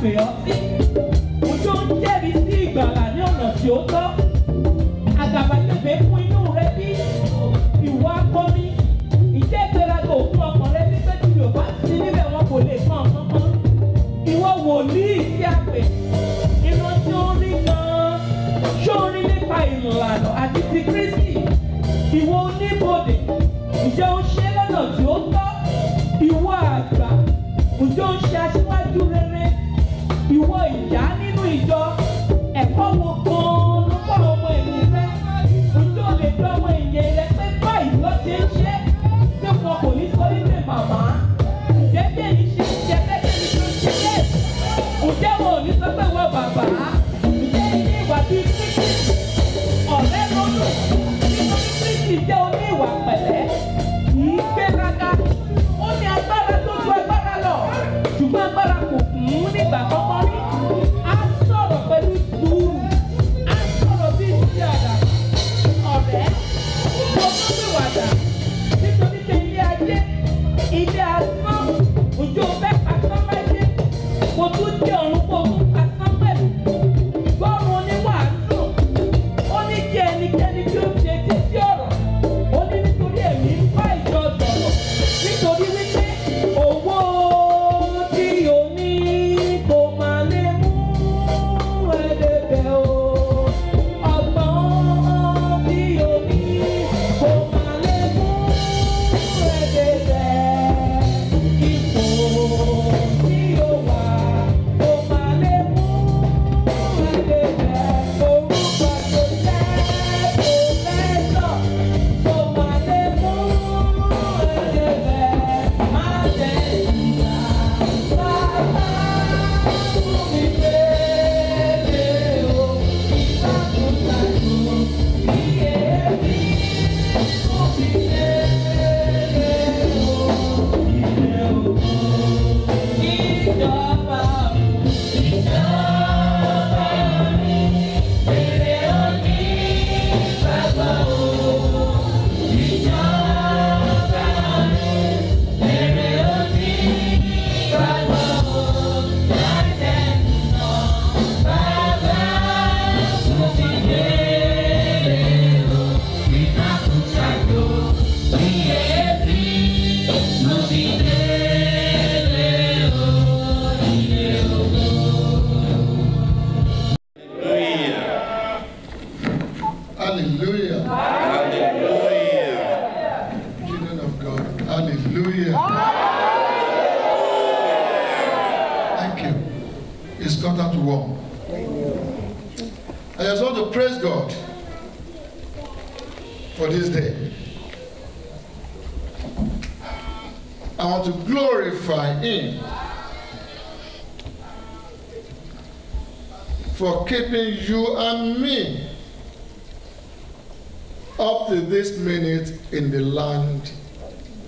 pè ọ́ sí. Òjò ń jẹ́rìí sí ìgbàlà ní ọ̀nà tí ó tọ́. Àgàbàgebè fún inú rẹ bí ìwà akọni. Ìjẹ́ ìgbéraga òkun ọkàn rẹ bí pé tí yóò bá sí níbẹ̀ wọn kò lè kàn kankan. Ìwọ wòlíì tí a pè. Ìran tí ó rí gan-an. Ṣé o rí nípa ìlànà àti ti Kristi? Ìwọ oníbodè. Ǹjẹ́ o ṣe lọ́nà tí ó tọ́? Ìwọ àgbà. Ǹjẹ́ o ṣe aṣíwájú rere? Ìwọ ìyá nínú ìjọ. Ẹ̀kọ́ wo gan-an ló kọ́ ọmọ ẹ̀yìn rẹ? Ǹjẹ́ o lè dán ọmọ ẹ̀yìn rẹ pé báyìí ló ṣe ń ṣe? Ṣé wọn kò ní sọ wípé màmá? Ǹjẹ́ bí èyí ṣe ń ṣe bẹ́ẹ̀ ni tó ṣe bẹ́ẹ̀? Ǹjẹ́ wọn ò ní sọ pé wọ́n bàbá? Ǹjẹ́ ilé ìwà bíi Kristi? Ọ̀rẹ́ lọ́dún. Nítorí Kristi jẹ́ oní ìwà pẹ̀lẹ́. Kì í gbéraga. Ó ní agbára tó ju agbára lọ. Ṣùgbọ́n agbára kò kún nígbà kọ́kọ́ rí. Á sọ̀rọ̀ pẹ̀lú sùúrù. Á sọ̀rọ̀ bí ti àdá. Ọ̀rẹ́, mo tún bí wàdà. Nítorí pé ilé ayé, ilé asán, òjò fẹ́ pàṣán méje. Mo tún dé ọ̀run kó tún pàṣán pẹ̀lú. Gbọ́run oníwàásù. Ó ní kí ẹnikẹ́ni tí ó ṣe etí sí ọ̀rọ̀. Ó ní nítorí ẹ̀mí ń bá ìjọ sọ̀rọ̀. Nítorí wípé owó tí o ní kò máa lè mú ẹ̀ẹ́dẹ̀gbẹ̀ o. Ọgbọ́n tí o ní kò máa lè mú ẹ̀ẹ́dẹ̀gbẹ̀. Ipò tí o wà kò máa lè mú ẹ̀ẹ́dẹ̀gbẹ̀. Orúkọ tó jẹ́ pòfẹ́sọ̀ kò máa lè mú ẹ̀ẹ́dẹ̀gbẹ̀. Má jẹ́ ìyá bàbá fún mi lélẹ̀ o. Ìbákúndàdù bí èébì fún mi lélẹ̀ o. Ilé ògo ìjọba mi, èrè òní bàbá o. Ìjọba mi, èrè òní bàbá o. Láìpẹ́ nà bàbá fún mi lélẹ̀ o. Ìbákúndàdù bí èébì fún mi lélẹ̀ o. Ilé ògo. Hallelujah. Children of God. Hallelujah. Thank you. It's quarter to 1. I just want to praise God for this day. I want to glorify Him for keeping you and me up to this minute in the land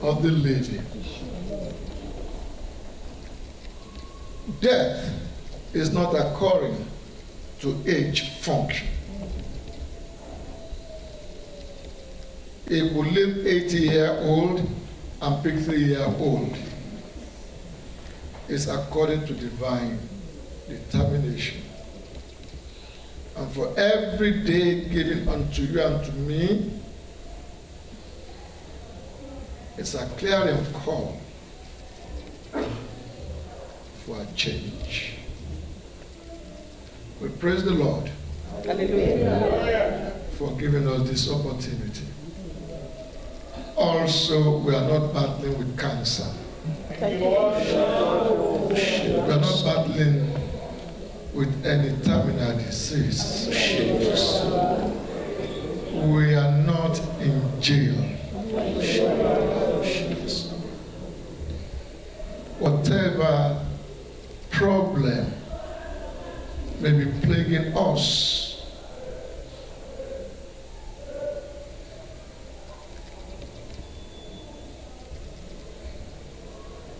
of the living. Death is not according to age function. If we live 80-year-old and pick 3-year-old, it's according to divine determination. And for every day given unto you and to me, it's a clarion call for a change. We praise the Lord for giving us this opportunity. Also, we are not battling with cancer. We are not battling with any terminal disease. We are not in jail. Whatever problem may be plaguing us,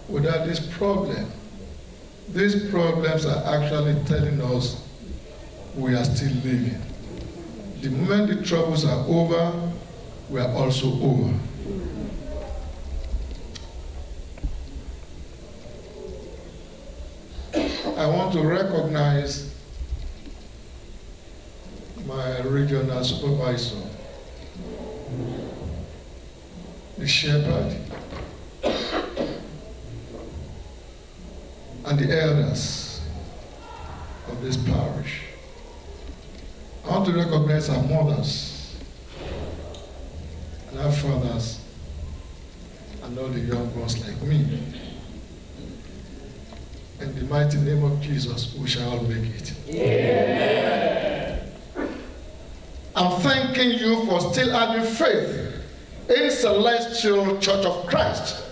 without this problem, these problems are actually telling us we are still living. The moment the troubles are over, we are also over. I want to recognize my regional supervisor, the shepherd, and the elders of this parish. I want to recognize our mothers and our fathers and all the young ones like me. In the mighty name of Jesus, we shall all make it. Amen. I'm thanking you for still having faith in Celestial Church of Christ.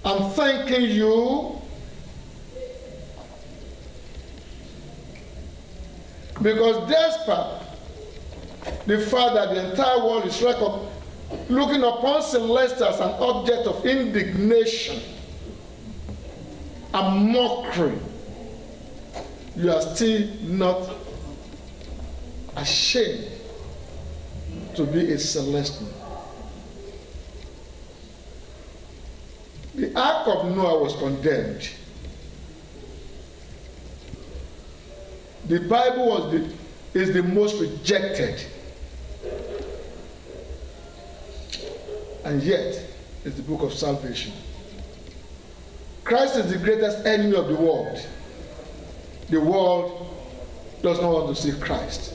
I'm thanking you because despite the fact that the entire world is looking upon Celestial as an object of indignation and mockery, you are still not ashamed to be a Celestial. The Ark of Noah was condemned. The Bible is the most rejected. And yet, it's the book of salvation. Christ is the greatest enemy of the world. The world does not want to see Christ.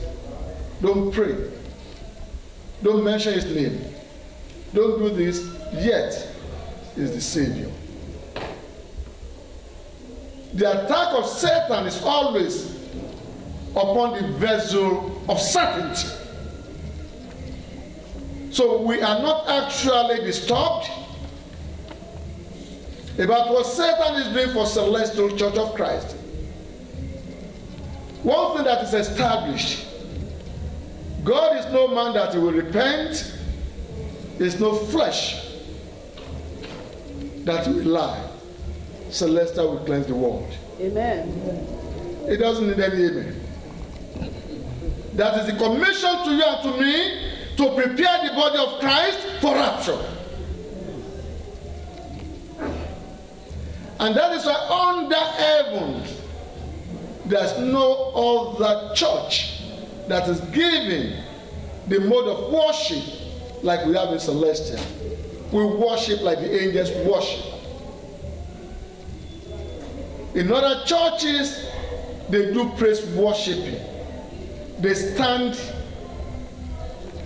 Don't pray. Don't mention his name. Don't do this, yet is the Savior. The attack of Satan is always upon the vessel of certainty. So we are not actually disturbed about what Satan is doing for Celestial Church of Christ. One thing that is established, God is no man that he will repent, is no flesh that will lie. Celestial will cleanse the world. Amen. It doesn't need any amen. That is the commission to you and to me, to prepare the body of Christ for rapture. And that is why under heaven, there's no other church that is giving the mode of worship like we have in Celestial. We worship like the angels worship. In other churches, they do praise worshiping. They stand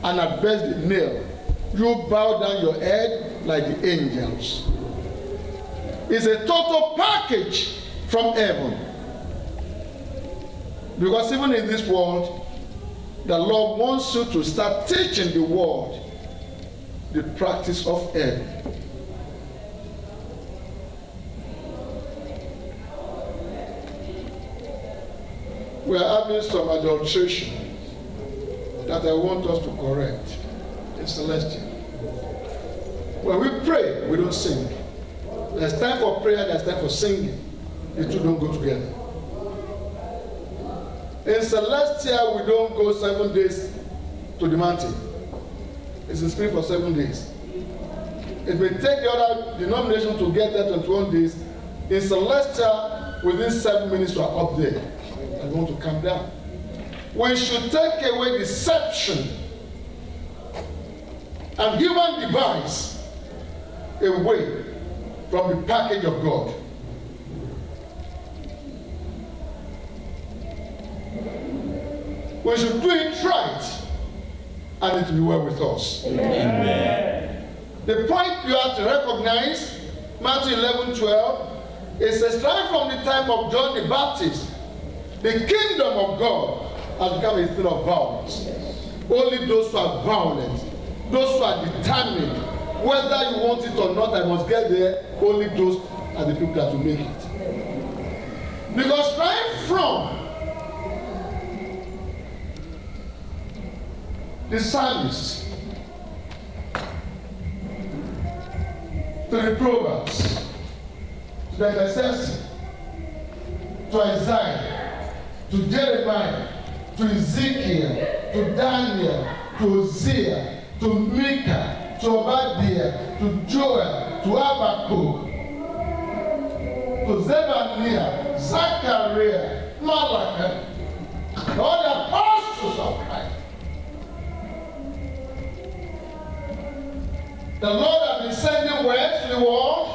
and at best they kneel. You bow down your head like the angels. It's a total package from heaven. Because even in this world, the Lord wants you to start teaching the world the practice of heaven. We are having some adulteration that I want us to correct in Celestial. When we pray, we don't sing. There's time for prayer, there's time for singing. The two don't go together. In Celestial, we don't go 7 days to the mountain. It's in spirit for 7 days. It may take the other denomination to get there 21 days. In Celestial, within 7 minutes, we are up there. I want to calm down. We should take away deception and human device away from the package of God. We should do it right, and it will be well with us. Amen. The point you have to recognize, Matthew 11:12, it says, right from the time of John the Baptist, the kingdom of God has become a thing of violence. Only those who are violent, those who are determined, whether you want it or not, I must get there, only those are the people that will make it. Because right from the psalmist to the Proverbs, to the Ecclesiastes, to Isaiah, to Jeremiah, to Ezekiel, to Daniel, to Hosea, to Micah, to Obadiah, to Joel, to Habakkuk, to Zephaniah, Zachariah, Malachi, all the apostles of Christ. The Lord has been sending words to the world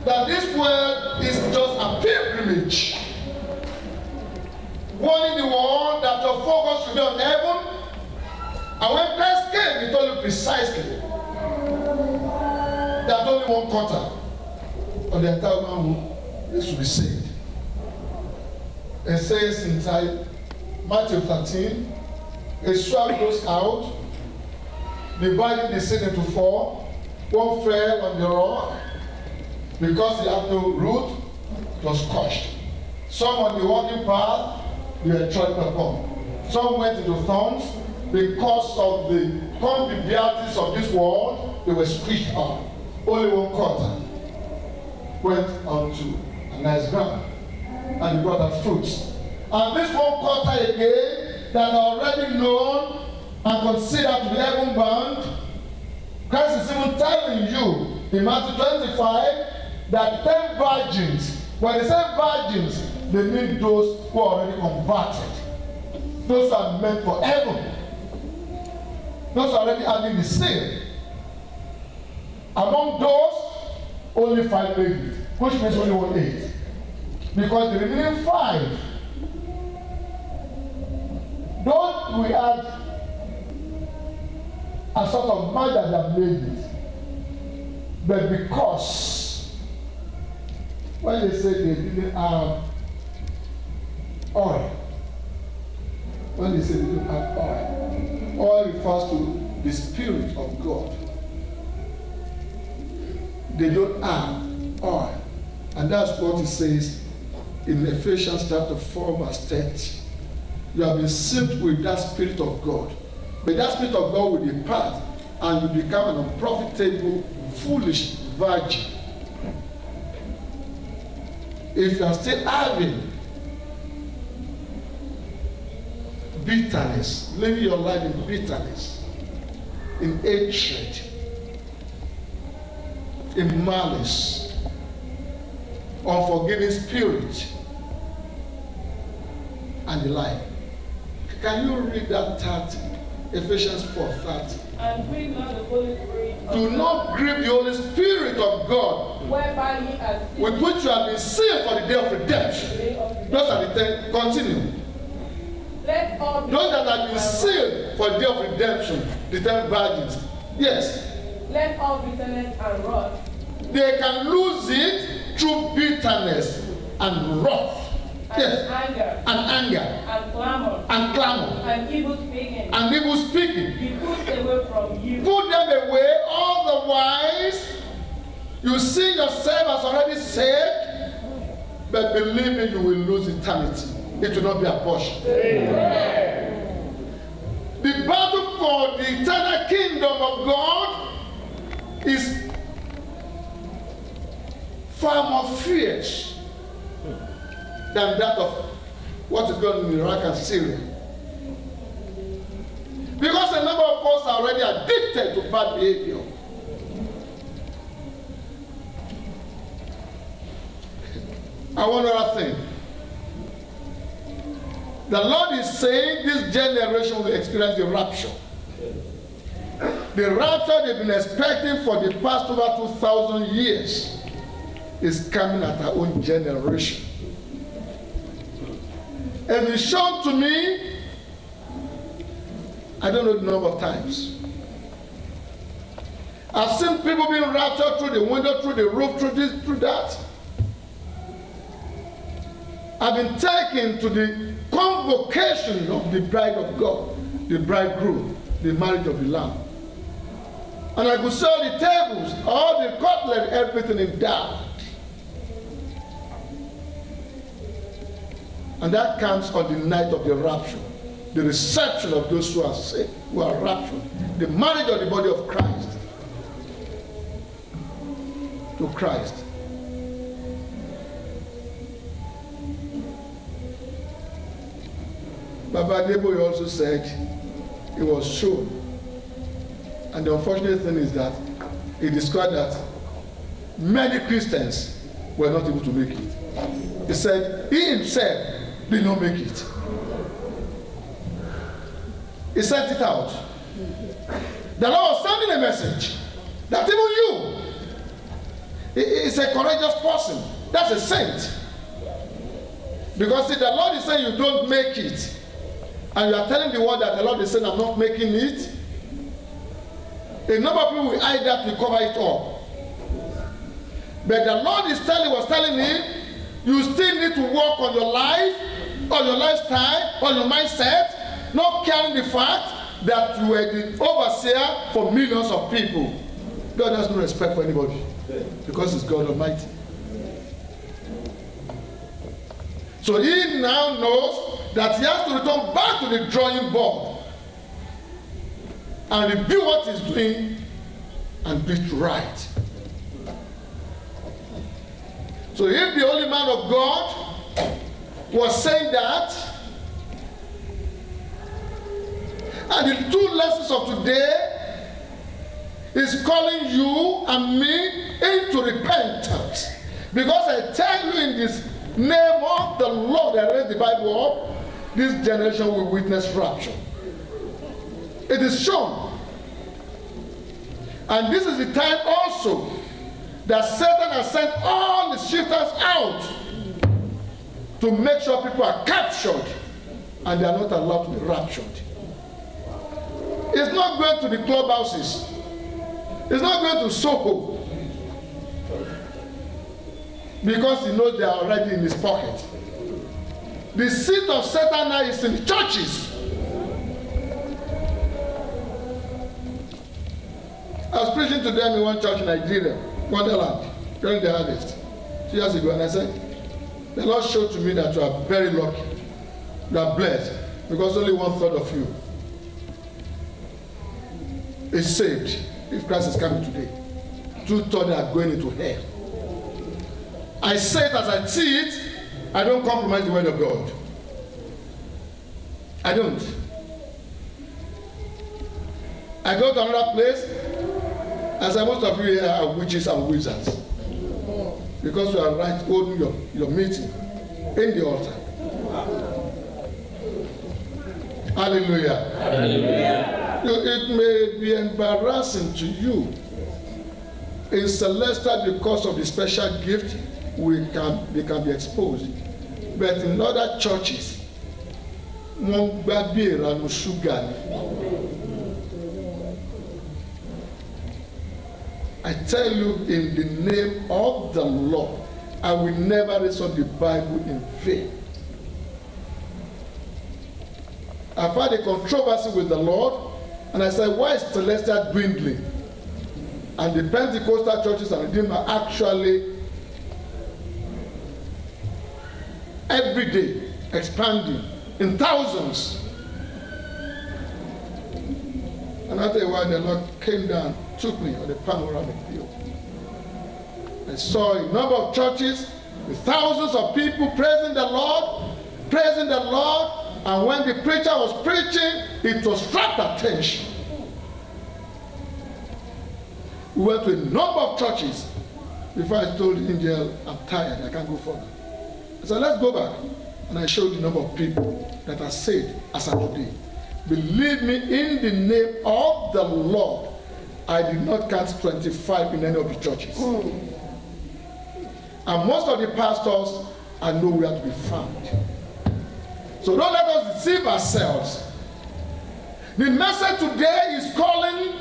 that this world is just a pilgrimage. Warning the world that your focus should be on heaven. And when Christ came, he told you precisely that only one quarter of the entire man this will be saved. It says inside Matthew 13, a sword goes out, dividing the seed into four. One fell on the rock because he had no root, it was crushed. Some on the walking path, they were trodden upon. Some went into thorns because of the convivialities of this world, they were squished up. Only one quarter went onto a nice ground and he brought out fruits. And this one quarter again that are already known and considered to be heaven bound, Christ is even telling you in Matthew 25 that 10 virgins, when they say virgins, they mean those who are already converted. Those who are meant for heaven. Those who are already having the same. Among those, only 5 made it, which means only 1 ate. Because the remaining 5, don't we had a sort of man that have made it, but because when they say they didn't have oil, when they say they didn't have oil refers to the Spirit of God. They don't have oil. And that's what it says in Ephesians chapter 4 verse 30. You have been sealed with that Spirit of God. But that Spirit of God will depart and you become an unprofitable, foolish virgin. If you are still having bitterness, living your life in bitterness, in hatred, in malice, unforgiving spirit, and the like. Can you read that 30? Ephesians 4:30. And grieve not the Holy Spirit of Do God, not grieve the Holy Spirit of God, whereby ye are sealed with which you have been sealed for the day of redemption. the day of redemption. Those are the 10. Continue. Let all Those that have been sealed for the day of redemption, the 10 virgins. Yes. Let all bitterness and wrath They can lose it through bitterness and wrath. and Yes. anger And anger. and clamor And clamor. and evil speaking And evil speaking. be put away from you. Put them away, otherwise you see yourself as already saved, but believe me, you will lose eternity. It will not be a portion. Amen. The battle for the eternal kingdom of God is far more fierce than that of what is going on in Iraq and Syria. Because a number of us are already addicted to bad behavior. And one other thing. The Lord is saying this generation will experience the rapture. The rapture they've been expecting for the past over 2,000 years is coming at our own generation. And it's shown to me, I don't know the number of times. I've seen people being raptured through the window, through the roof, through this, through that. I've been taken to the convocation of the bride of God, the bridegroom, the marriage of the Lamb. And I could see all the tables, all the cutlery, everything in dark. And that comes on the night of the rapture, the reception of those who are saved, who are raptured, the marriage of the body of Christ to Christ. Baba Debo also said it was shown. And the unfortunate thing is that he described that many Christians were not able to make it. He said he himself did not make it. He sent it out. The Lord was sending a message that even you, is a courageous person. That's a saint. Because see, the Lord is saying you don't make it. And you are telling the world that the Lord is saying I'm not making it. A number of people will hide that to cover it up. But the Lord was telling him, you still need to work on your life, on your lifestyle, on your mindset, not carrying the fact that you were the overseer for millions of people. God has no respect for anybody because he's God Almighty. So he now knows that he has to return back to the drawing board and review what he's doing and do it right. So if the holy man of God was saying that, and the two lessons of today is calling you and me into repentance. Because I tell you in this name of the Lord, I read the Bible up, this generation will witness rapture. It is shown. And this is the time also that Satan has sent all the shifters out to make sure people are captured and they are not allowed to be raptured. It's not going to the clubhouses. It's not going to Soho. Because he knows they are already in his pocket. The seat of Satan now is in churches. I was preaching to them in one church in Nigeria, Wonderland, during the harvest, 2 years ago, and I said, the Lord showed to me that you are very lucky. You are blessed, because only 1/3 of you is saved if Christ is coming today. 2/3 are going into hell. I say it as I see it. I don't compromise the word of God. I don't. I go to another place, as most of you here are witches and wizards, because you are right holding your meeting in the altar. Hallelujah. Hallelujah. It may be embarrassing to you in Celestial because of the special gift they can be exposed. But in other churches, I tell you in the name of the Lord, I will never raise up the Bible in vain. I've had a controversy with the Lord, and I said, why is Celestial dwindling? And the Pentecostal churches and Redeemer are actually every day expanding in thousands. And after a while, the Lord came down, took me on the panoramic view. I saw a number of churches with thousands of people praising the Lord, and when the preacher was preaching, it was rapt attention. We went to a number of churches before I told the angel, I'm tired, I can't go further. I said, let's go back. And I showed the number of people that are saved as of today. Believe me, in the name of the Lord, I did not count 25 in any of the churches. And most of the pastors are nowhere to be found. So don't let us deceive ourselves. The message today is calling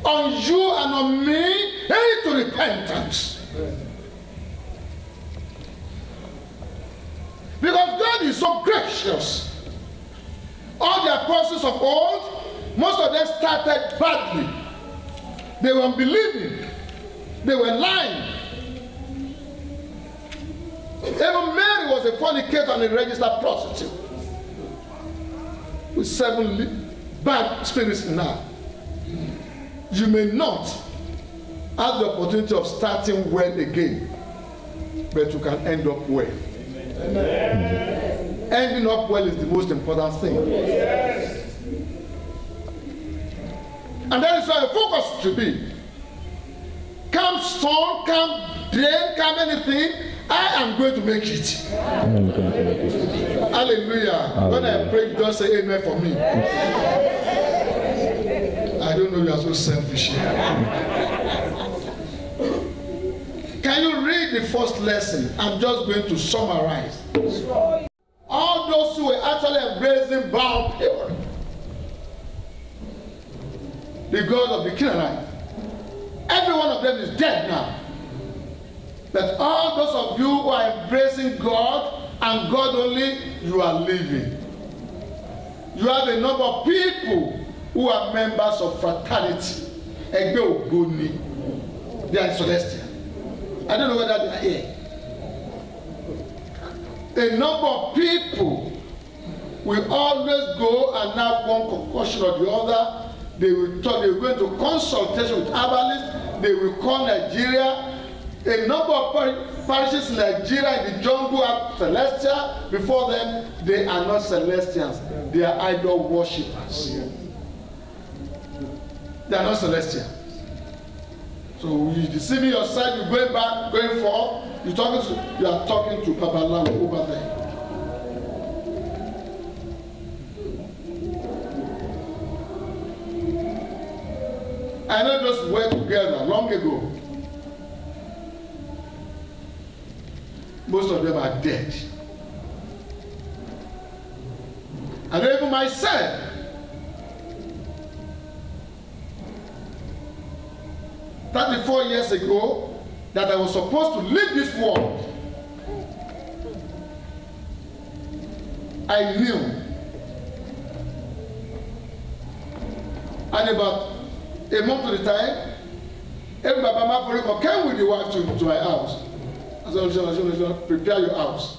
on you and on me into repentance. Because God is so gracious. All the apostles of old, most of them started badly. They were unbelieving. They were lying. Even Mary was a fornicator and a registered prostitute with 7 bad spirits in her. You may not have the opportunity of starting well again, but you can end up well. Amen. Ending up well is the most important thing. Yes. And that is why the focus should be. Come storm, come rain, come anything, I am going to make it. Hallelujah. When I pray, don't say amen for me. I don't know, you are so selfish here. Can you read the first lesson? I'm just going to summarize. All those who were actually embracing Baal Peor, the god of the Canaanite, every one of them is dead now. But all those of you who are embracing God and God only, you are living. You have a number of people who are members of fraternity. Egbe Ogoni. They are celestial. I don't know whether they are here. A number of people will always go and have one concoction or the other. They will talk, they will go into consultation with herbalists. They will call Nigeria. A number of parishes in Nigeria in the jungle are celestial. Before them, they are not celestials. They are idol worshippers. They are not celestial. So you deceiving yourself, you're going back, going forth. You are talking to Babalawo over there. I know those were together long ago. Most of them are dead. And even myself, "34 years ago, that I was supposed to leave this world, I knew." And about a month to the time, every Baba Maforiko came with the wife to my house. I said, "Prepare your house.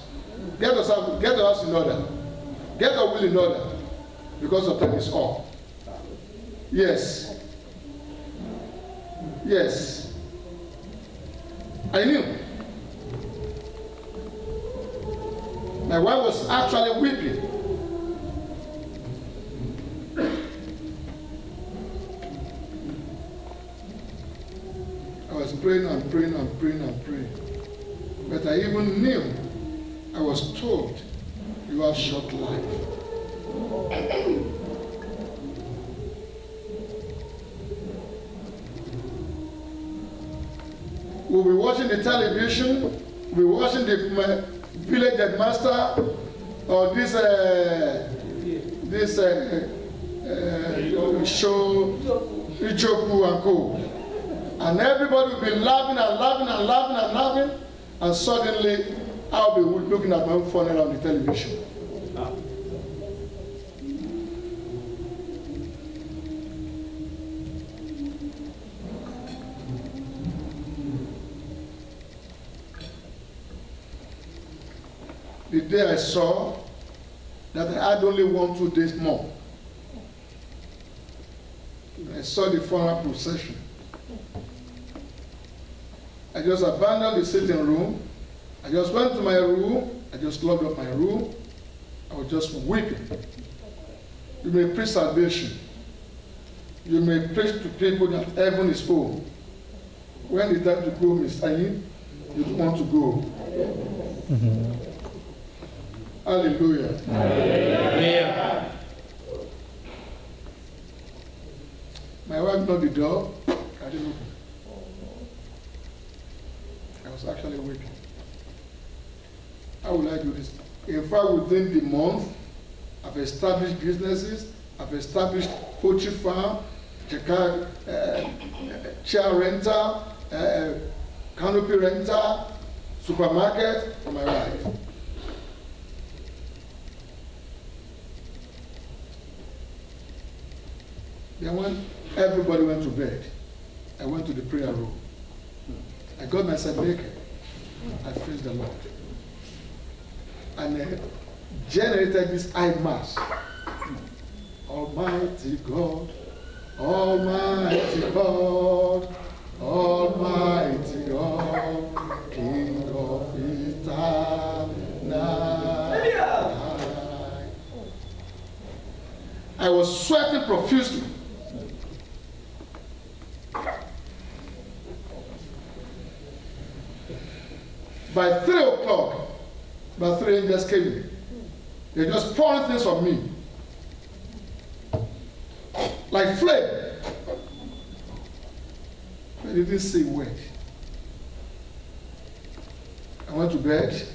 Get your house in order. Get your will in order. Because of time is up." Yes. Yes. I knew. My wife was actually weeping. I was praying and praying and praying and praying. But I even knew, I was told, you have short life. We'll be watching the television, we'll be watching the village headmaster or this show, Ichoku and Co. And everybody will be laughing and laughing and laughing and laughing, and suddenly I'll be looking at my own phone on the television. The day I saw that I had only 1-2 days more, I saw the funeral procession. I just abandoned the sitting room. I just went to my room. I just locked up my room. I was just weeping. You may preach salvation. You may preach to people that heaven is full. When the time to go, Mr. Ayin, you don't want to go. Mm-hmm. Hallelujah. Hallelujah. My wife knocked the door. I didn't open. I was actually weeping. How will I do this? In fact, within the month, I've established businesses. I've established poultry farm, chair rental, canopy rental, supermarket for my wife. Then when everybody went to bed, I went to the prayer room. I got myself naked. I praised the Lord. And I generated this high mass. Almighty God, Almighty God, Almighty God, King of eternity. I was sweating profusely. By 3 o'clock, about 3 angels came in. They just pouring things on me. Like flame. I didn't say a word. I went to bed,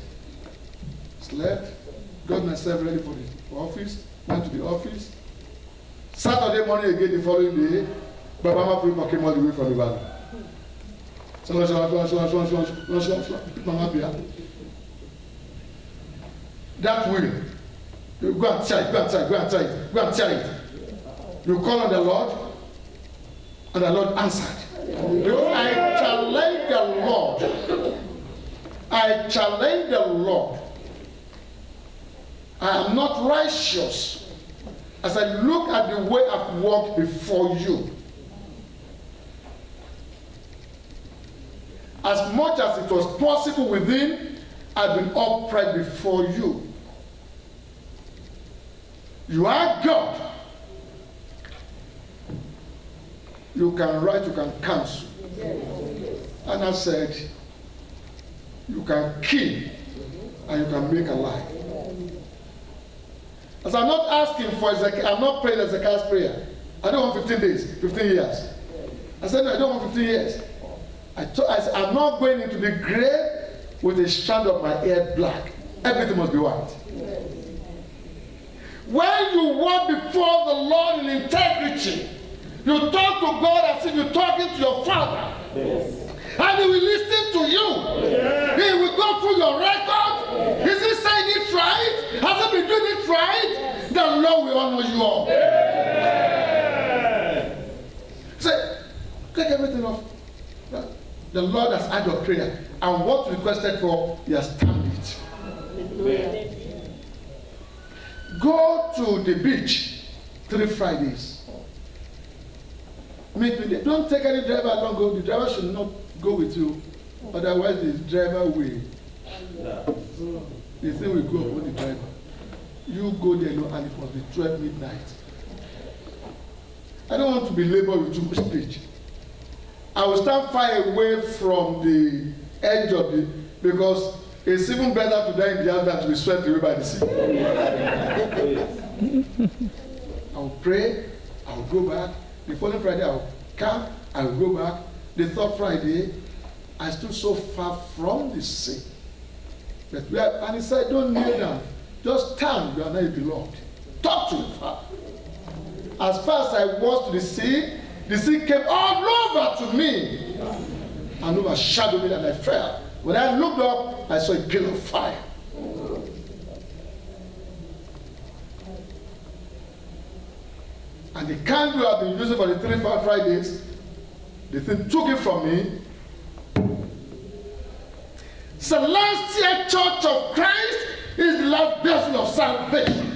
slept, got myself ready for the office, went to the office. Saturday morning again, the following day, Baba Prima came all the way from the valley. That will, you go and tell it, go and tell it, go and tell it, go and tell it. You call on the Lord, and the Lord answered. Because I challenge the Lord. I challenge the Lord. I am not righteous as I look at the way I've walked before you. As much as it was possible within, I've been upright before you. You are God. You can write, you can cancel. And I said, you can kill and you can make alive. As I'm not asking for Ezekiel, I'm not praying Ezekiel's prayer. I don't want 15 days, 15 years. I said, no, I don't want 15 years. I said, I'm not going into the grave with a strand of my hair black. Everything must be white. When you walk before the Lord in integrity, you talk to God as if you're talking to your Father. Yes. And He will listen to you. Yeah. He will go through your record. Is He saying it right? Has He been doing it right? The Lord will honor you all. Yeah. Say, take everything off. The Lord has heard your prayer. And what you requested for, He has stamped it. Yeah. Go to the beach 3 Fridays. Meet me there. Don't take any driver along. Go. The driver should not go with you. Otherwise, the driver will. The thing will go upon the driver. You go there, no, and it must be 12 midnight. I don't want to be labored with too much speech. I will stand far away from the edge of the, because it's even better to die in the house than to be swept away by the sea. I will pray. I will go back. The following Friday, I will come, I will go back. The 3rd Friday, I stood so far from the sea. But and he said, don't kneel down. Just stand, you are not beloved. Talk to the Father. As far as I was to the sea came all over to me and overshadowed me, and I fell. When I looked up, I saw a pillar of fire. And the candle I've been using for the 3 Fridays, the thing took it from me. Celestial Church of Christ is the last vessel of salvation.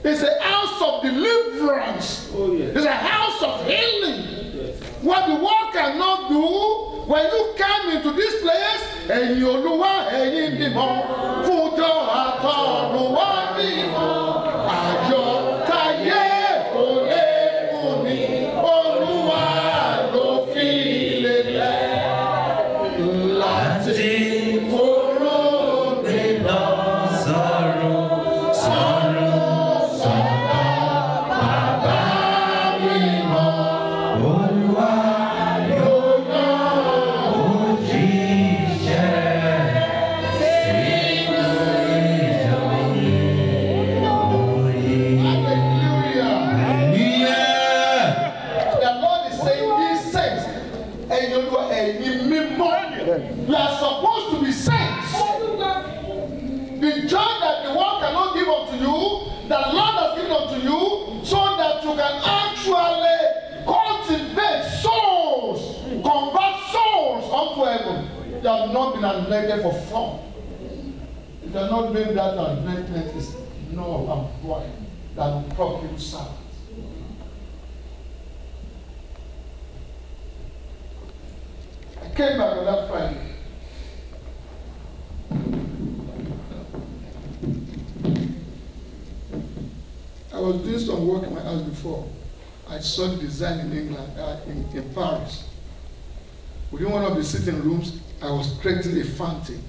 It's a house of deliverance. It's a house of healing. What the world cannot do, when you come into this place, and you know what, and you know, Fujo Atorua Bimo. You are supposed to be saints. The joy that the world cannot give unto you, the Lord has given unto you, so that you can actually cultivate souls, convert souls unto heaven. You have not been anointed for fun. If you are not doing that, anointment is null and void than unprofitable servant. I came back on that Friday. I was doing some work in my house before. I saw the design in England, in Paris. within one of the sitting rooms, I was creating a fountain.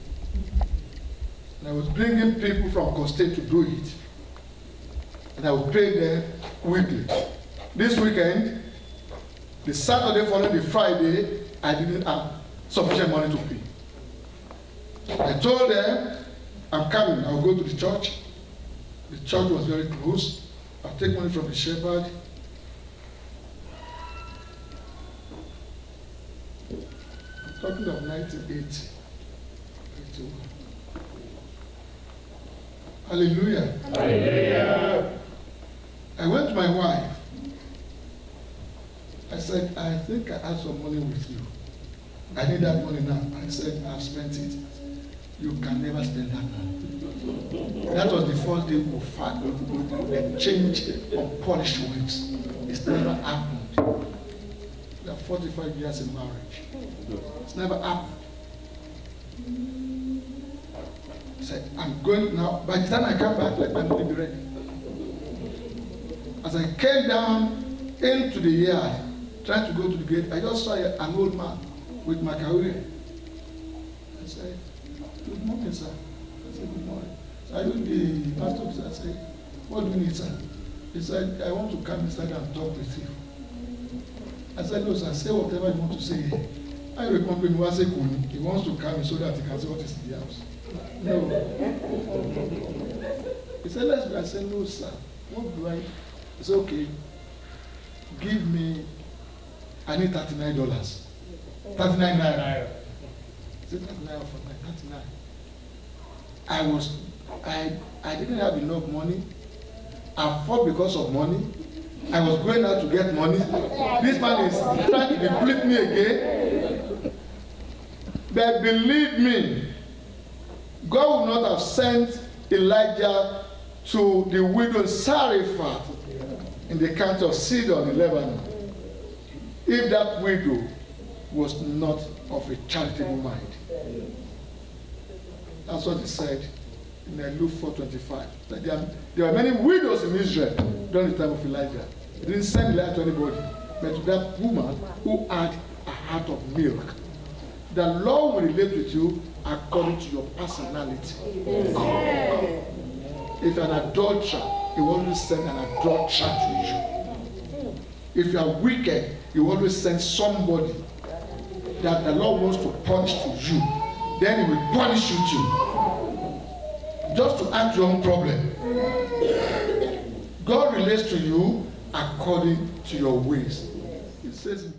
And I was bringing people from Coste to do it. And I would pay them weekly. This weekend, the Saturday following the Friday, I didn't have sufficient money to pay. I told them, I'm coming, I'll go to the church. The church was very close. I'll take money from the shepherd. I'm talking of 1980. 81. Hallelujah. Hallelujah. I went to my wife. I said, I think I have some money with you. I need that money now. I said, I've spent it. You can never spend that money. That was the first day of fact, the change of Polish words. It's never happened. We are 45 years in marriage. It's never happened. I said, I'm going now. By the time I come back, let my money be ready. As I came down into the yard, trying to go to the gate, I just saw an old man with my career. I said, good morning, sir. I said, good morning. So I looked the pastor, I said, what do you need, sir? He said, I want to come inside and talk with you. I said, no, sir, say whatever you want to say. I recommend him. He wants to come so that he can see what is in the house. No. He said, let's go. I said, no, sir. What do I? He said, okay. Give me, I need $39. 39 naira. Is it 39 or 39? I didn't have enough money. I fought because of money. I was going out to get money. This man is trying to deplete me again. But believe me, God would not have sent Elijah to the widow Zarephath in the county of Sidon in Lebanon if that widow was not of a charitable mind. That's what he said in Luke 4:25. That there are many widows in Israel during the time of Elijah. He didn't send Elijah to anybody, but to that woman who had a heart of milk. The Lord will relate with you according to your personality. If you're an adulterer, He will always send an adulterer to you. If you are wicked, He will always send somebody that the Lord wants to punish to you. Then He will punish you too. Just to add your own problem. God relates to you according to your ways. It says